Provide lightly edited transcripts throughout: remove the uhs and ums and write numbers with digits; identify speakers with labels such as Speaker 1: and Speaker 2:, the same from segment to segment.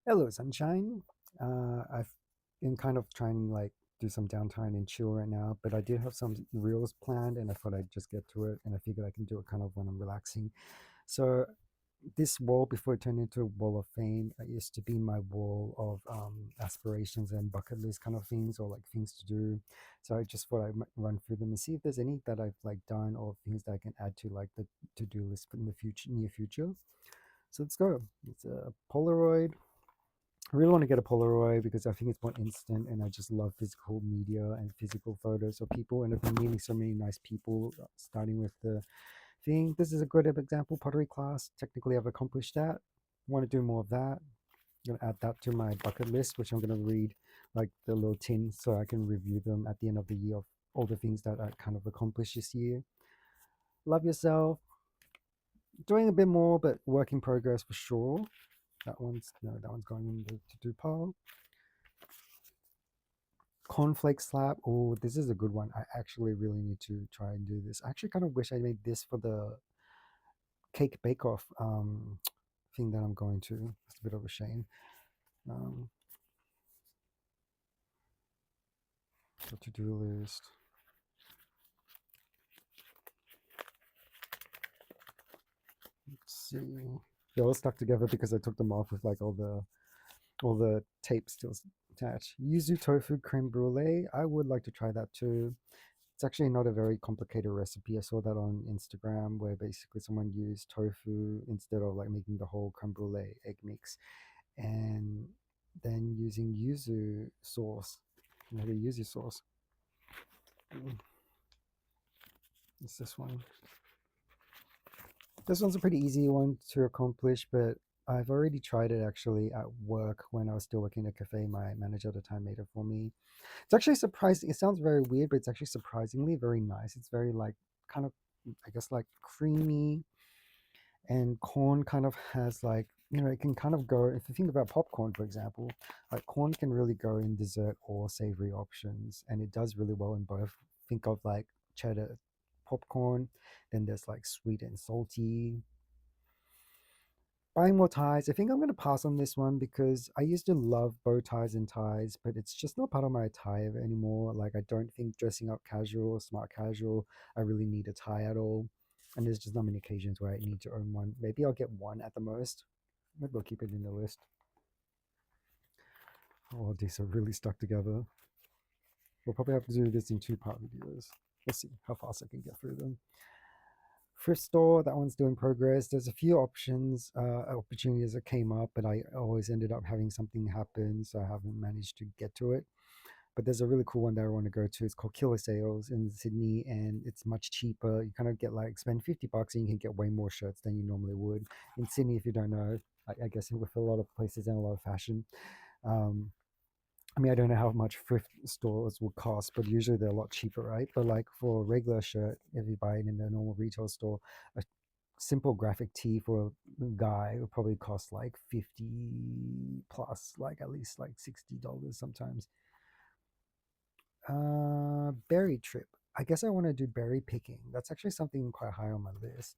Speaker 1: Hello, sunshine. I've been kind of trying like do some downtime and chill right now, but I did have some reels planned, and I thought I'd just get to it, and I figured I can do it kind of when I'm relaxing. So this wall, before it turned into a wall of fame, it used to be my wall of aspirations and bucket list kind of things, or like things to do. So I just thought I might run through them and see if there's any that I've like done or things that I can add to like the to-do list in the future, near future. So let's go. It's a Polaroid. I really want to get a Polaroid because I think it's more instant, and I just love physical media and physical photos of people. And I've been meeting so many nice people, starting with the thing. This is a good example, pottery class. Technically, I've accomplished that. I want to do more of that. I'm going to add that to my bucket list, which I'm going to read like the little tin so I can review them at the end of the year of all the things that I kind of accomplished this year. Love yourself. Doing a bit more, but work in progress for sure. That one's no, that one's going in the to-do pile. Cornflake slab. Oh, this is a good one. I actually really need to try and do this. I actually kind of wish I made this for the cake bake off thing that I'm going to. It's a bit of a shame. Um, the to-do list. Let's see. They're all stuck together because I took them off with like all the tape still attached. Yuzu tofu creme brulee. I would like to try that too. It's actually not a very complicated recipe. I saw that on Instagram where basically someone used tofu instead of like making the whole creme brulee egg mix, and then using yuzu sauce, the yuzu sauce. It's this one. This one's a pretty easy one to accomplish, but I've already tried it actually at work when I was still working at a cafe. My manager at the time made it for me. It's actually surprising. It sounds very weird, but it's actually surprisingly very nice. It's very like kind of, I guess, like creamy, and corn kind of has like, it can kind of go, if you think about popcorn, for example, like corn can really go in dessert or savory options, and it does really well in both. Think of like cheddar popcorn, then there's like sweet and salty. Buying more ties. I think I'm going to pass on this one because I used to love bow ties and ties, but it's just not part of my attire anymore. Like, I don't think dressing up casual, smart casual, I really need a tie at all. And there's just not many occasions where I need to own one. Maybe I'll get one at the most. Maybe I'll keep it in the list. Oh, these are really stuck together. We'll probably have to do this in two-part videos. We'll see how fast I can get through them. Thrift store, that one's still in progress. There's a few opportunities that came up, but I always ended up having something happen, so I haven't managed to get to it. But there's a really cool one that I want to go to. It's called Killer Sales in Sydney, and it's much cheaper. You kind of get like spend $50 and you can get way more shirts than you normally would in Sydney. If you don't know, I guess with a lot of places and a lot of fashion. Um, I mean, I don't know how much thrift stores will cost, but usually they're a lot cheaper, right? But like for a regular shirt, if you buy it in a normal retail store, a simple graphic tee for a guy will probably cost like 50 plus, like at least like $60 sometimes. Berry trip. I guess I want to do berry picking. That's actually something quite high on my list.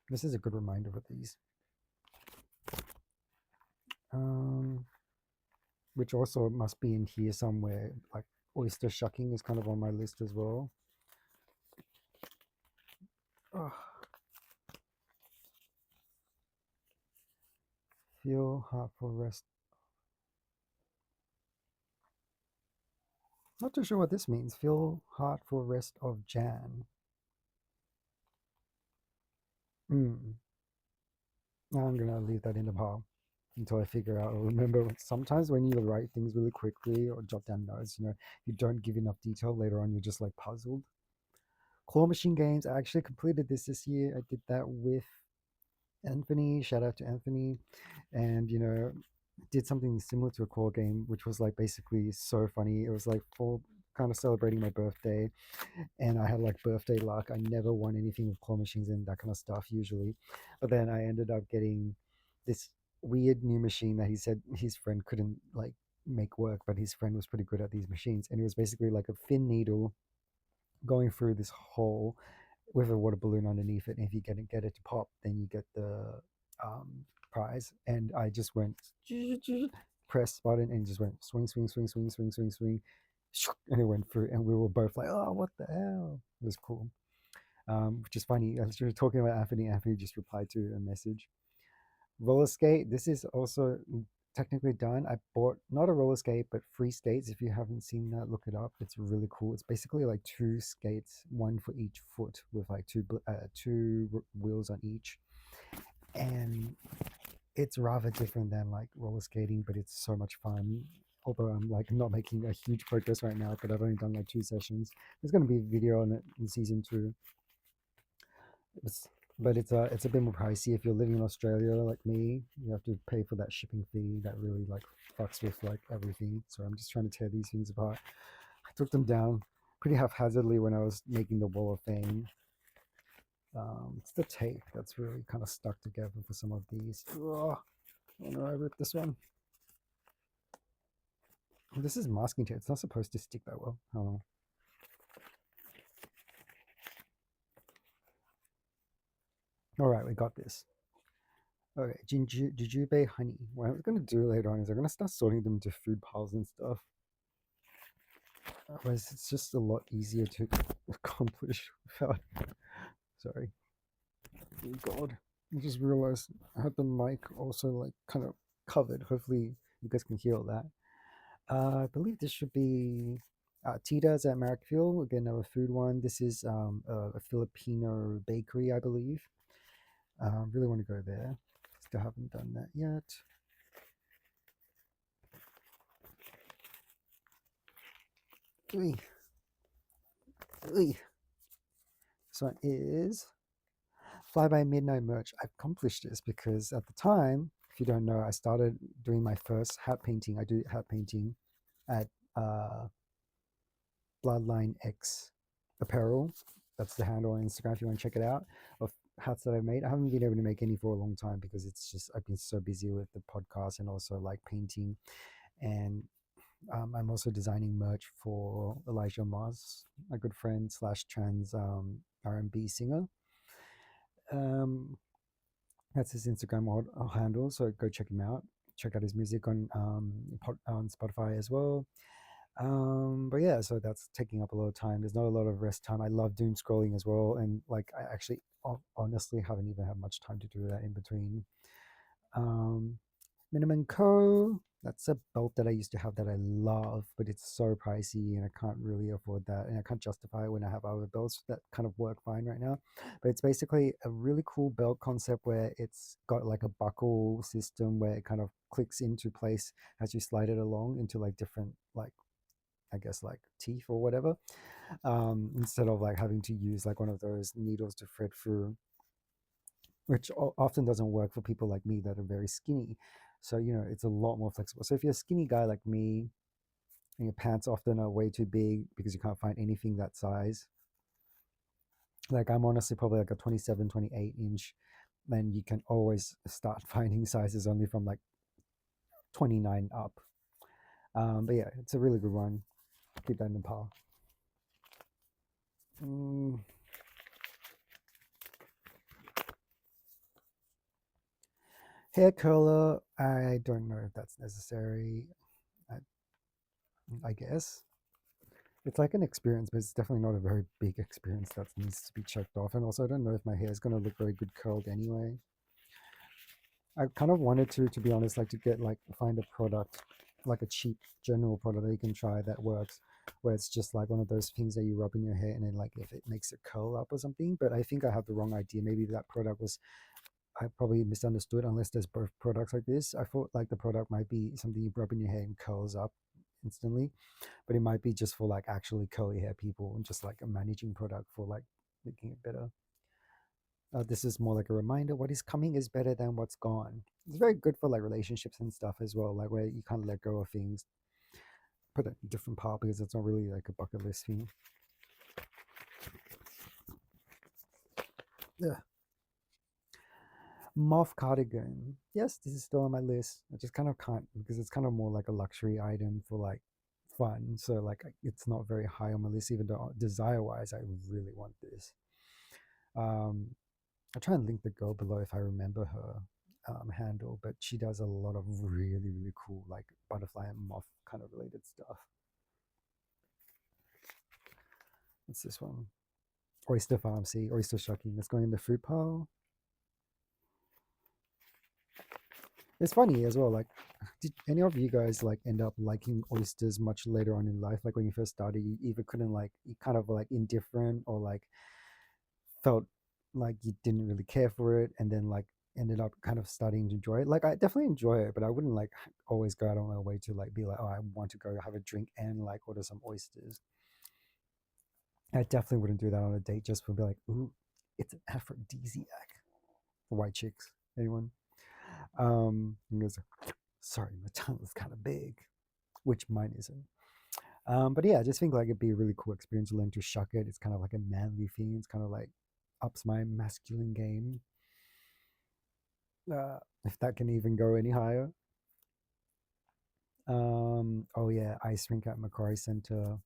Speaker 1: This is a good reminder of these. Um, which also must be in here somewhere. Like oyster shucking is kind of on my list as well. Oh, feel heartful rest. Not too sure what this means. Feel heartful rest of Jan. Hmm. I'm gonna leave that in the pile until I figure out or remember. Sometimes when you write things really quickly or jot down notes, you don't give enough detail. Later on, you're just like puzzled. Claw machine games. I actually completed this year. I did that with Anthony. Shout out to Anthony, and did something similar to a claw game, which was like basically so funny. It was like for kind of celebrating my birthday, and I had like birthday luck. I never won anything with claw machines and that kind of stuff usually, but then I ended up getting this weird new machine that he said his friend couldn't like make work, but his friend was pretty good at these machines, and it was basically like a thin needle going through this hole with a water balloon underneath it. And if you get it to pop, then you get the prize, and I just went press button and just went swing, swing, swing, swing, swing, swing, swing, and it went through, and we were both like, oh, what the hell? It was cool. Which is funny. As you were talking about Anthony, Anthony just replied to a message. Roller skate. This is also technically done. I bought not a roller skate, but free skates. If you haven't seen that, look it up. It's really cool. It's basically like two skates, one for each foot, with like two wheels on each, and it's rather different than like roller skating, but it's so much fun. Although I'm like not making a huge progress right now, but I've only done like 2 sessions. There's going to be a video on it in season 2. It's, but it's a bit more pricey. If you're living in Australia like me, you have to pay for that shipping fee that really like fucks with like everything. So I'm just trying to tear these things apart. I took them down pretty haphazardly when I was making the wall of fame. It's the tape that's really kind of stuck together for some of these. Oh no, I ripped this one. This is masking tape. It's not supposed to stick that well. I don't know. All right, we got this. Okay, jujube honey. What I'm gonna do later on is I'm gonna start sorting them into food piles and stuff. Otherwise, it's just a lot easier to accomplish without. Sorry. Oh God, I just realized I had the mic also like kind of covered. Hopefully, you guys can hear all that. I believe this should be Tita's at Marrickville. Again, another food one. This is a Filipino bakery, I believe. Really want to go there. Still haven't done that yet. Ooh. Ooh. This one is Fly By Midnight merch. I accomplished this because at the time, if you don't know, I started doing my first hat painting. I do hat painting at Bloodline X Apparel. That's the handle on Instagram if you want to check it out, of hats that I've made. I haven't been able to make any for a long time because it's just I've been so busy with the podcast and also like painting. And I'm also designing merch for Elijah Moss, a good friend slash trans R&B singer. That's his Instagram handle, so go check him out. Check out his music on Spotify as well. But yeah, so that's taking up a lot of time. There's not a lot of rest time. I love doom scrolling as well, and like I actually honestly haven't even had much time to do that in between. Minimum Co. That's a belt that I used to have that I love, but it's so pricey and I can't really afford that, and I can't justify it when I have other belts that kind of work fine right now. But it's basically a really cool belt concept where it's got like a buckle system where it kind of clicks into place as you slide it along into like different like I guess like teeth or whatever, instead of like having to use like one of those needles to thread through, which often doesn't work for people like me that are very skinny. So, you know, it's a lot more flexible. So if you're a skinny guy like me and your pants often are way too big because you can't find anything that size, like I'm honestly probably like a 27, 28 inch, then you can always start finding sizes only from like 29 up. But yeah, it's a really good one. Keep that in the pile. Hair curler, I don't know if that's necessary. I guess it's like an experience, but it's definitely not a very big experience that needs to be checked off. And also, I don't know if my hair is going to look very good curled anyway. I kind of wanted to be honest, like to get like find a product, like a cheap general product that you can try that works, where it's just like one of those things that you rub in your hair and then like if it makes it curl up or something. But I think I have the wrong idea. Maybe that product was I probably misunderstood, unless there's both products like this. I thought like the product might be something you rub in your hair and curls up instantly, but it might be just for like actually curly hair people and just like a managing product for like making it better. This is more like a reminder, what is coming is better than what's gone. It's very good for like relationships and stuff as well, like where you can't let go of things. Put it in a different part because it's not really like a bucket list thing. Ugh. Moth cardigan. Yes, this is still on my list. I just kind of can't because it's kind of more like a luxury item for like fun. So like it's not very high on my list, even though desire wise, I really want this. I'll try and link the girl below if I remember her. handle, but she does a lot of really, really cool, like butterfly and moth kind of related stuff. What's this one? Oyster Farm, see, oyster shucking. Let's go in the food pile. It's funny as well. Like, did any of you guys like end up liking oysters much later on in life? Like when you first started, you either couldn't like, you kind of like indifferent or like felt like you didn't really care for it, and then like ended up kind of starting to enjoy it. Like I definitely enjoy it, but I wouldn't like always go out on my way to like be like, oh, I want to go have a drink and like order some oysters. I definitely wouldn't do that on a date just for be like, ooh, it's an aphrodisiac for white chicks. Anyone? And goes, sorry, my tongue is kind of big, which mine isn't. But yeah, I just think like it'd be a really cool experience to learn to shuck it. It's kind of like a manly thing. It's kind of like ups my masculine game, if that can even go any higher. Oh yeah, ice rink at Macquarie Centre.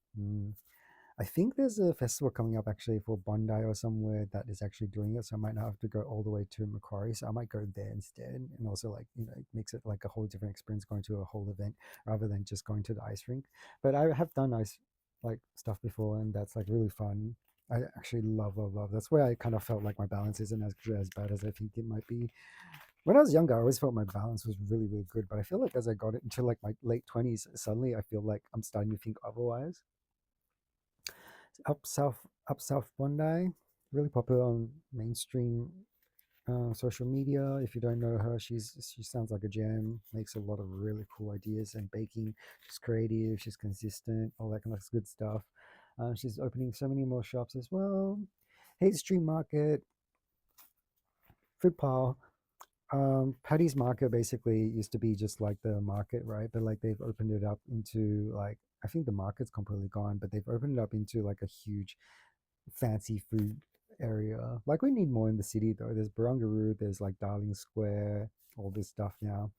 Speaker 1: I think there's a festival coming up actually for Bondi or somewhere that is actually doing it. So I might not have to go all the way to Macquarie. So I might go there instead. And also like, you know, it makes it like a whole different experience going to a whole event rather than just going to the ice rink. But I have done ice like stuff before, and that's like really fun. I actually love, love, love. That's where I kind of felt like my balance isn't as bad as I think it might be. When I was younger, I always felt my balance was really, really good. But I feel like as I got into like my late 20s, suddenly I feel like I'm starting to think otherwise. Up South, Up South Bondi, really popular on mainstream social media. If you don't know her, she sounds like a gem. Makes a lot of really cool ideas and baking. She's creative. She's consistent. All that kind of good stuff. She's opening so many more shops as well. Hate Street Market, Food Pile. Paddy's Market basically used to be just like the market, right? But like they've opened it up into like, I think the market's completely gone, but they've opened it up into like a huge fancy food area. Like we need more in the city though. There's Barangaroo, there's like Darling Square, all this stuff now.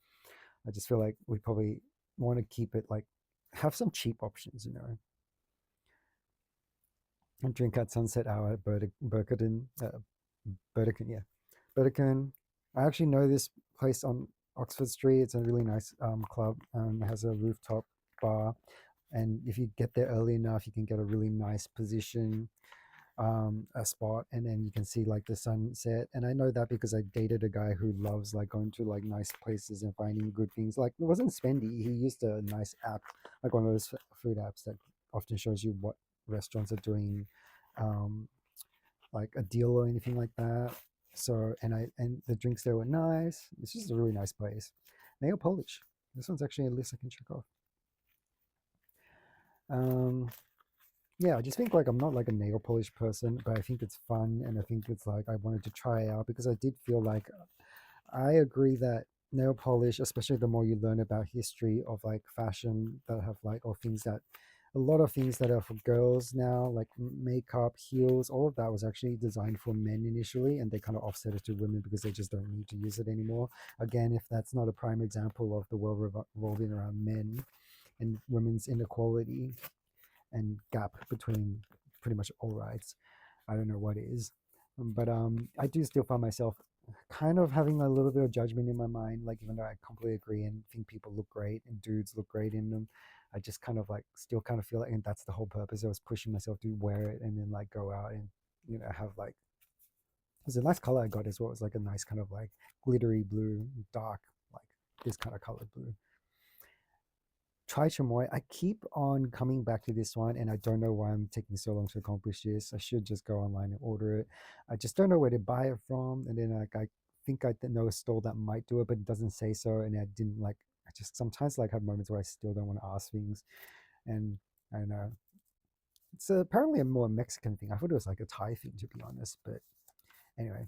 Speaker 1: I just feel like we probably want to keep it like have some cheap options, you know. And drink at sunset hour at Burdekin, yeah. Burdekin. I actually know this place on Oxford Street. It's a really nice club. It has a rooftop bar. And if you get there early enough, you can get a really nice position, a spot, and then you can see like the sunset. And I know that because I dated a guy who loves like going to like nice places and finding good things. Like it wasn't spendy. He used a nice app, like one of those food apps that often shows you what restaurants are doing, um, like a deal or anything like that. So and the drinks there were nice. It's just a really nice place. Nail polish. This one's actually a list I can check off. Um, yeah, I just think like I'm not like a nail polish person, but I think it's fun, and I think it's like I wanted to try out because I did feel like I agree that nail polish, especially the more you learn about history of like fashion that have like or things that a lot of things that are for girls now, like makeup, heels, all of that was actually designed for men initially, and they kind of offset it to women because they just don't need to use it anymore. Again, if that's not a prime example of the world revolving around men and women's inequality and gap between pretty much all rights. I don't know what is, but I do still find myself kind of having a little bit of judgment in my mind. Like even though I completely agree and think people look great and dudes look great in them, I just kind of like still kind of feel like, and that's the whole purpose. I was pushing myself to wear it and then like go out and have like it was a nice color I got as well. It was like a nice kind of like glittery blue, dark like this kind of colored blue. Try chamoy. I keep on coming back to this one, and I don't know why I'm taking so long to accomplish this. I should just go online and order it. I just don't know where to buy it from, and then like I think I know a store that might do it, but it doesn't say so, and I didn't like. I just sometimes like have moments where I still don't want to ask things, and I don't know. It's apparently a more Mexican thing. I thought it was like a Thai thing, to be honest. But anyway,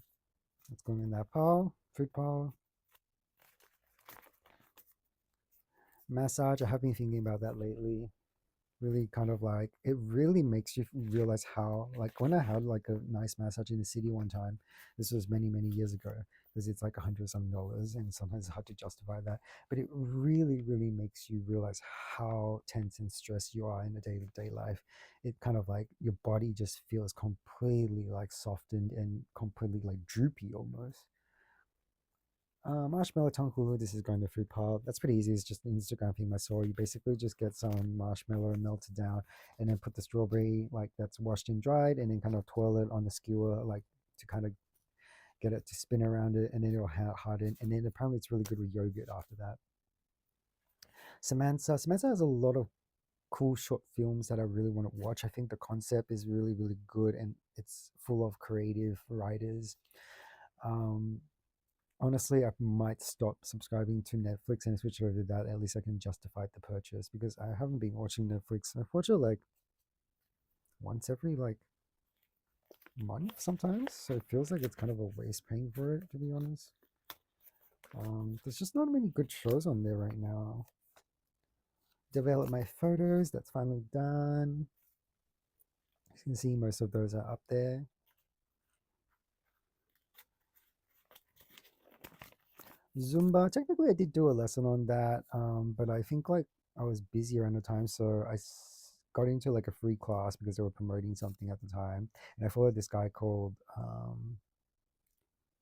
Speaker 1: let's go in that pile, food pile. Massage. I have been thinking about that lately. Really kind of like it really makes you realize how like when I had like a nice massage in the city one time, this was many many years ago, because it's like $100 and sometimes it's hard to justify that, but it really really makes you realize how tense and stressed you are in a day-to-day life. It kind of like your body just feels completely like softened and completely like droopy almost. Marshmallow Tonghulu, this is going to food pub. That's pretty easy. It's just an Instagram thing I saw. You basically just get some marshmallow melted down and then put the strawberry like that's washed and dried and then kind of twirl it on the skewer like to kind of get it to spin around it and then it'll harden. And then apparently it's really good with yogurt after that. Samantha has a lot of cool short films that I really want to watch. I think the concept is really, really good and it's full of creative writers. Um, Honestly, I might stop subscribing to Netflix and switch over to that. At least I can justify the purchase because I haven't been watching Netflix. I've watched it like once every like month sometimes, so it feels like it's kind of a waste paying for it, to be honest. There's just not many good shows on there right now. Develop my photos, that's finally done. You can see most of those are up there. Zumba, technically I did do a lesson on that, but I think like I was busy around the time, so got into like a free class because they were promoting something at the time, and I followed this guy called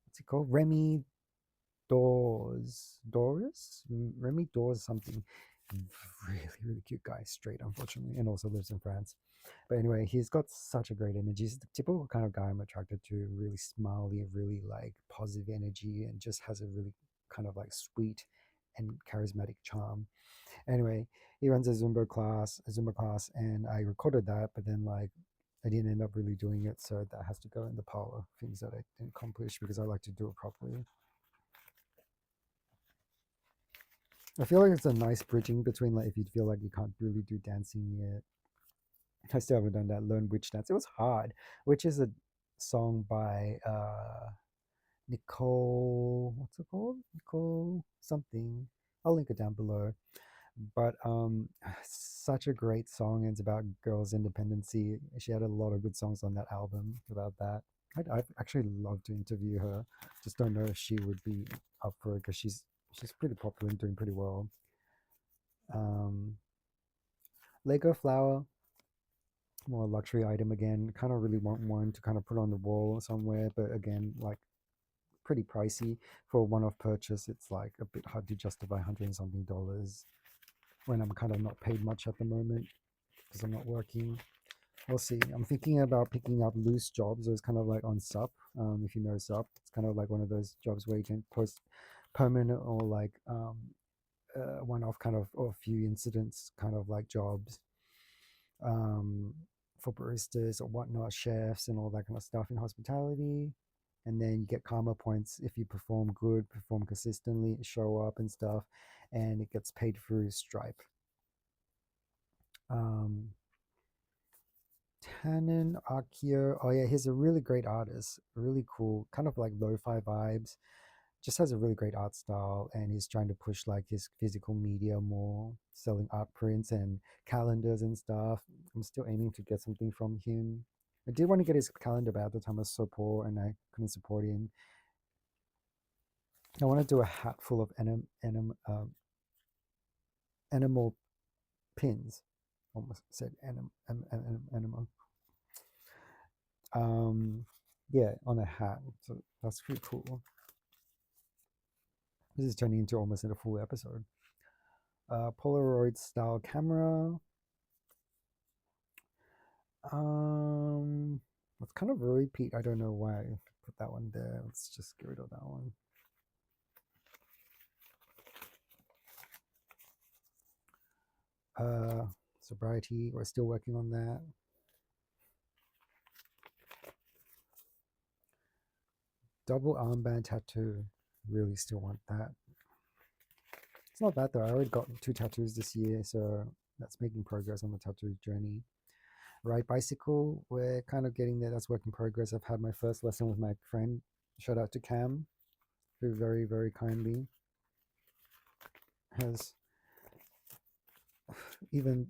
Speaker 1: what's he called? Remy Dawes something. Really, really cute guy, straight, unfortunately, and also lives in France. But anyway, he's got such a great energy. He's the typical kind of guy I'm attracted to, really smiley, really like positive energy, and just has a really kind of like sweet and charismatic charm. Anyway, he runs a Zumba class, and I recorded that, but then like I didn't end up really doing it, so that has to go in the pile of things that I didn't accomplish because I like to do it properly. I feel like it's a nice bridging between like if you feel like you can't really do dancing yet. I still haven't done that. Learn Witch Dance. It was hard. Which is a song by Nicole. What's it called? Nicole something. I'll link it down below. But such a great song. It's about girls' independency. She had a lot of good songs on that album about that. I'd actually love to interview her. Just don't know if she would be up for it because she's pretty popular and doing pretty well. Um, Lego flower, more luxury item again. Kind of really want one to kind of put on the wall somewhere, but again, like pretty pricey for a one-off purchase. It's like a bit hard to justify hundred and something dollars when I'm kind of not paid much at the moment because I'm not working. We'll see. I'm thinking about picking up loose jobs. It's kind of like on Sup. If you know Sup, it's kind of like one of those jobs where you can post permanent or like one-off kind of or a few incidents kind of like jobs um, for baristas or whatnot, chefs and all that kind of stuff in hospitality. And then you get karma points if you perform good, perform consistently, show up and stuff, and it gets paid through Stripe. Um, Tannen Akio. Oh yeah, he's a really great artist. Really cool, kind of like lo-fi vibes. Just has a really great art style, and he's trying to push like his physical media more, selling art prints and calendars and stuff. I'm still aiming to get something from him. I did want to get his calendar, but at the time I was so poor and I couldn't support him. I want to do a hat full of animal pins. Almost said animal. Um, yeah, on a hat. So that's pretty cool. This is turning into almost a full episode. Polaroid style camera. It's kind of a repeat. I don't know why I put that one there. Let's just get rid of that one. Sobriety. We're still working on that. Double armband tattoo. Really still want that. It's not bad though. I already got 2 tattoos this year, so that's making progress on the tattoo journey. Ride bicycle, we're kind of getting there. That's work in progress. I've had my first lesson with my friend. Shout out to Cam, who very, very kindly has even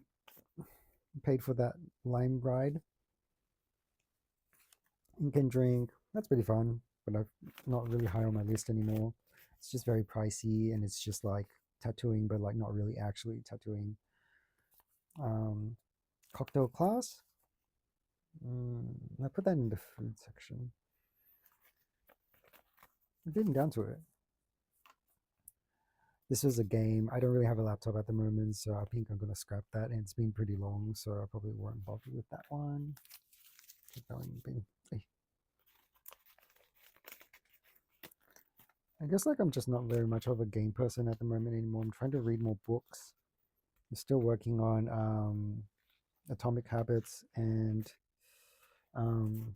Speaker 1: paid for that lime ride. Ink and drink, that's pretty fun, but I've not really high on my list anymore. It's just very pricey and it's just like tattooing, but like not really actually tattooing. Cocktail class. I put that in the food section. I'm getting down to it. This was a game. I don't really have a laptop at the moment, so I think I'm gonna scrap that. And it's been pretty long, so I probably won't bother with that one. Keep going. I guess like I'm just not very much of a game person at the moment anymore. I'm trying to read more books. I'm still working on Atomic Habits and um,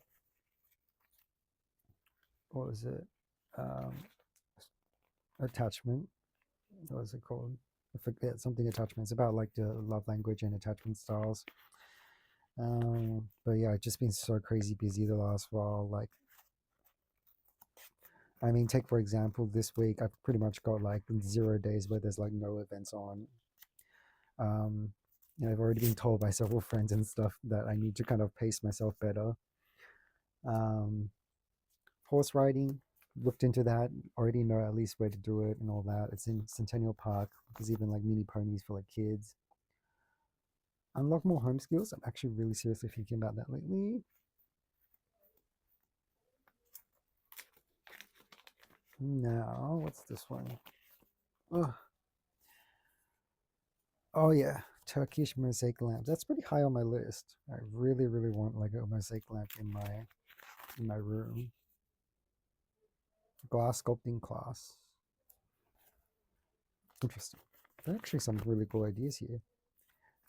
Speaker 1: what was it? Um, Attachment. What was it called? I forget, something attachment. It's about like the love language and attachment styles. But yeah, I've just been so crazy busy the last while. Like, I mean, take for example, this week I've pretty much got like 0 days where there's like no events on. Um, I've already been told by several friends and stuff that I need to kind of pace myself better. Um, Horse riding, looked into that, already know at least where to do it and all that. It's in Centennial Park. There's even like mini ponies for like kids. Unlock more home skills. I'm actually really seriously thinking about that lately. Now, what's this one? Oh, oh yeah, Turkish mosaic lamp. That's pretty high on my list. I really, really want like a mosaic lamp in my room. Glass sculpting class. Interesting. There are actually some really cool ideas here.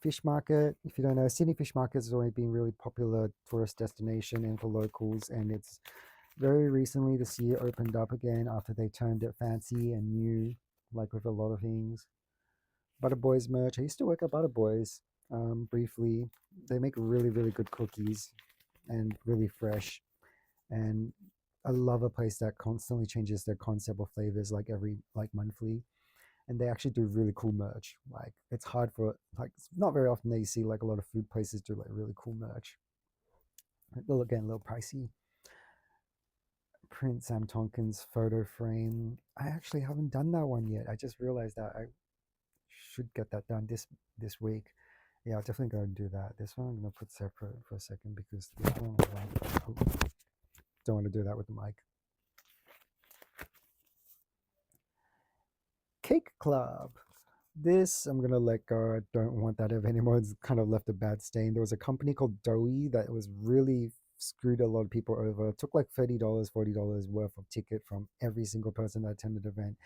Speaker 1: Fish market. If you don't know, Sydney Fish Market has always been really popular tourist destination and for locals, and it's very recently this year opened up again after they turned it fancy and new, like with a lot of things. Butter Boys merch. I used to work at Butter Boys briefly. They make really, really good cookies and really fresh. And I love a place that constantly changes their concept of flavors like every like monthly. And they actually do really cool merch. Like it's hard for like it's not very often that you see like a lot of food places do like really cool merch. Again, a little pricey. Prince Sam Tonkin's photo frame. I actually haven't done that one yet. I just realized that I should get that done this week. Yeah, I'll definitely go and do that. This one I'm gonna put separate for a second because this one like, oh, don't want to do that with the mic. Cake Club. This I'm gonna let go. I don't want that ever anymore. It's kind of left a bad stain. There was a company called Doughy that was really screwed a lot of people over. It took like $30, $40 worth of ticket from every single person that attended the event.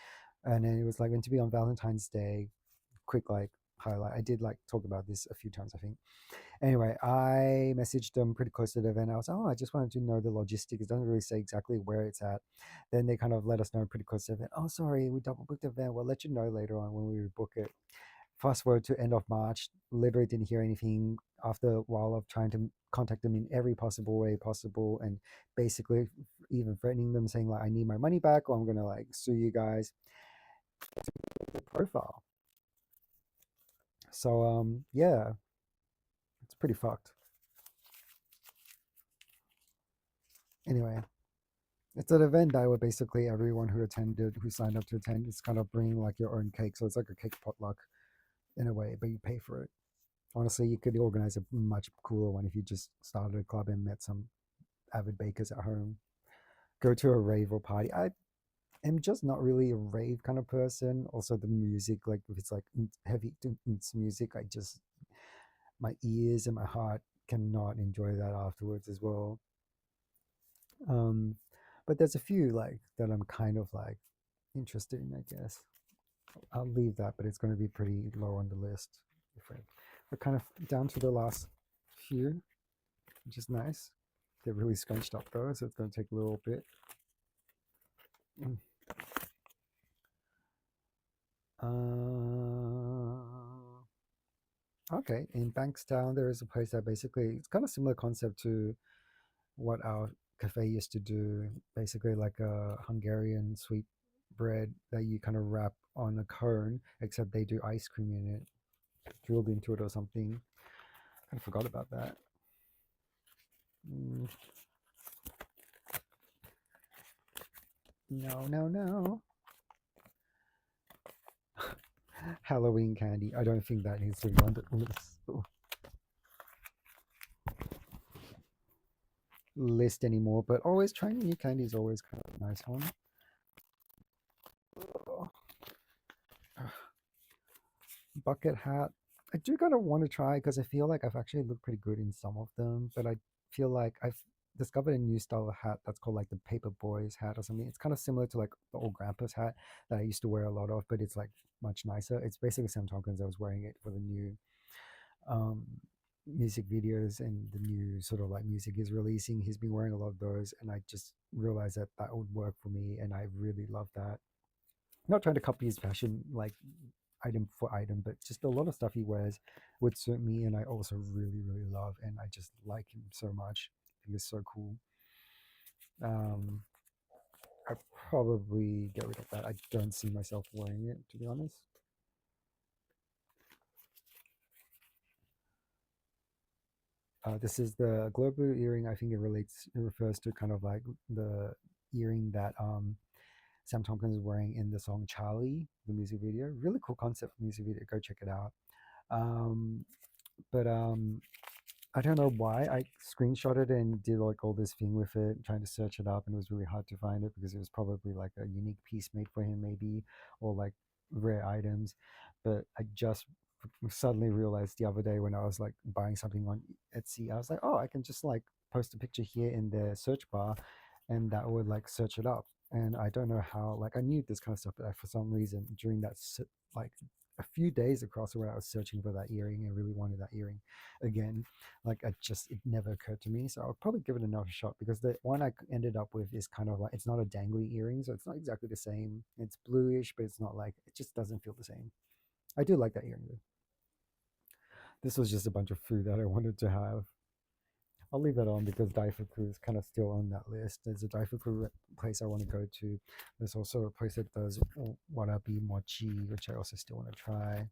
Speaker 1: And then it was like meant to be on Valentine's Day. Quick like highlight. I did like talk about this a few times, I think. Anyway, I messaged them pretty close to the event. I was, oh, I just wanted to know the logistics. It doesn't really say exactly where it's at. Then they kind of let us know pretty close to the event. Oh, sorry, we double booked the event. We'll let you know later on when we book it. Fast forward to end of March, literally didn't hear anything after a while of trying to contact them in every possible way possible and basically even threatening them saying like I need my money back or I'm gonna like sue you guys. Profile. So yeah, it's pretty fucked. Anyway, it's an event that where basically everyone who attended, who signed up to attend, is kind of bringing like your own cake. So it's like a cake potluck in a way, but you pay for it. Honestly, you could organize a much cooler one if you just started a club and met some avid bakers at home. Go to a rave or party. I am just not really a rave kind of person. Also, the music, like if it's like heavy music, I just, my ears and my heart cannot enjoy that afterwards as well. Um, but there's a few like that I'm kind of like interested in, I guess. I'll leave that, but it's going to be pretty low on the list. We're kind of down to the last few, which is nice. They're really scrunched up though, so it's going to take a little bit. Mm. Okay, in Bankstown, there is a place that basically it's kind of similar concept to what our cafe used to do. Basically, like a Hungarian sweet bread that you kind of wrap on a cone, except they do ice cream in it, drilled into it or something. I forgot about that. Mm, no, no, no. Halloween candy. I don't think that needs to be on the list anymore, but always trying new candy is always kind of a nice one. Bucket hat. I do kind of want to try because I feel like I've actually looked pretty good in some of them, but I feel like I've discovered a new style of hat that's called like the paper boys hat or something. It's kind of similar to like the old grandpa's hat that I used to wear a lot of, but it's like much nicer. It's basically Sam Tompkins. I was wearing it for the new um, music videos and the new sort of like music he's releasing. He's been wearing a lot of those, and I just realized that that would work for me, and I really love that. Not trying to copy his fashion like item for item, but just a lot of stuff he wears would suit me, and I also really, really love, and I just like him so much. I think it's so cool. Um, I probably get rid of that. I don't see myself wearing it, to be honest. This is the global earring. I think it refers to kind of like the earring that Sam Tompkins is wearing in the song Charlie, the music video. Really cool concept music video. Go check it out. Um, but I don't know why I screenshotted and did like all this thing with it, trying to search it up, and it was really hard to find it because it was probably like a unique piece made for him, maybe, or like rare items. But I just suddenly realized the other day when I was like buying something on Etsy, I was like, oh, I can just like post a picture here in the search bar, and that would like search it up. And I don't know how, like I knew this kind of stuff, but for some reason during that like a few days across where I was searching for that earring and really wanted that earring again, like I just it never occurred to me. So I'll probably give it another shot because the one I ended up with is kind of like it's not a dangly earring, so it's not exactly the same. It's bluish, but it's not like it just doesn't feel the same. I do like that earring though. This was just a bunch of food that I wanted to have. I'll leave it on because Daifuku is kind of still on that list. There's a Daifuku place I want to go to. There's also a place that does warabi mochi, which I also still want to try.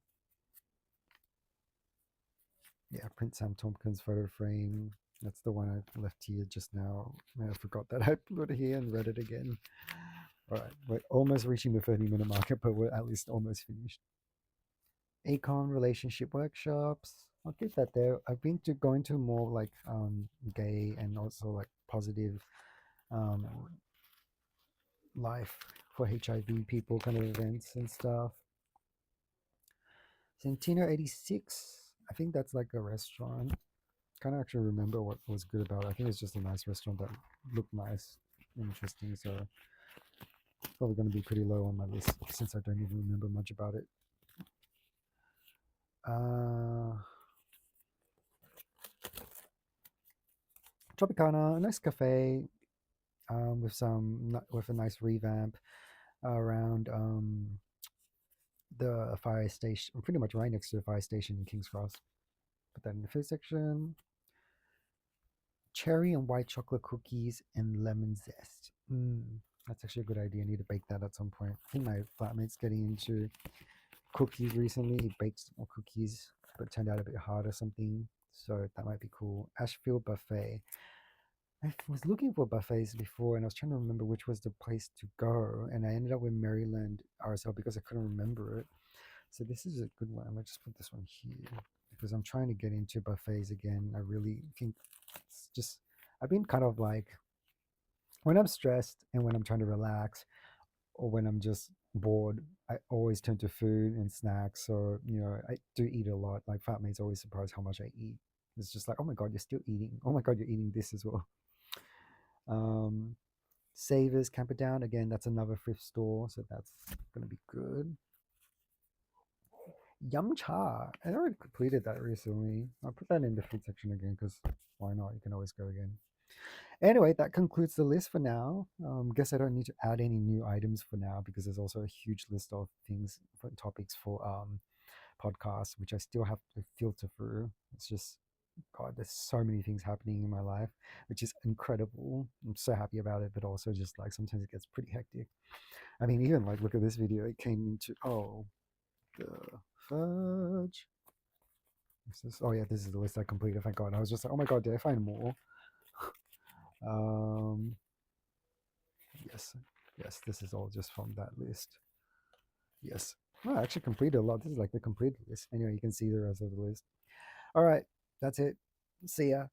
Speaker 1: Yeah, Prince Sam Tompkins photo frame. That's the one I left here just now. I forgot that I put it here and read it again. All right, we're almost reaching the 30-minute market, but we're at least almost finished. Acon relationship workshops. I'll give that there. I've been to going to more like gay and also like positive um, life for HIV people kind of events and stuff. Santino 86. I think that's like a restaurant. Can't actually remember what was good about it. I think it's just a nice restaurant that looked nice, interesting. So it's probably going to be pretty low on my list since I don't even remember much about it. Uh, Tropicana, a nice cafe with a nice revamp around the fire station, pretty much right next to the fire station in King's Cross. Put that in the food section. Cherry and white chocolate cookies and lemon zest. That's actually a good idea. I need to bake that at some point. I think my flatmate's getting into cookies recently. He baked more cookies, but it turned out a bit hard or something. So that might be cool. Ashfield Buffet. I was looking for buffets before and I was trying to remember which was the place to go. And I ended up with Maryland RSL because I couldn't remember it. So this is a good one. I might just put this one here because I'm trying to get into buffets again. I really think it's just, I've been kind of like, when I'm stressed and when I'm trying to relax or when I'm just bored, I always turn to food and snacks. So, I do eat a lot. Like flatmates always surprised how much I eat. It's just like, oh my God, you're still eating. Oh my God, you're eating this as well. Um, Savers Camper Down. Again, that's another thrift store. So that's going to be good. Yum Cha. I already completed that recently. I'll put that in the food section again because why not? You can always go again. Anyway, that concludes the list for now. Guess I don't need to add any new items for now because there's also a huge list of things for topics for podcasts, which I still have to filter through. It's just, God, there's so many things happening in my life, which is incredible. I'm so happy about it, but also just like sometimes it gets pretty hectic. I mean, even like look at this video. It came into, oh, the fudge. Oh yeah, this is the list I completed. Thank God. I was just like, oh my God, did I find more? Um, yes, yes, this is all just from that list. Yes. Oh, I actually completed a lot. This is like the complete list. Anyway, you can see the rest of the list. All right, that's it. See ya.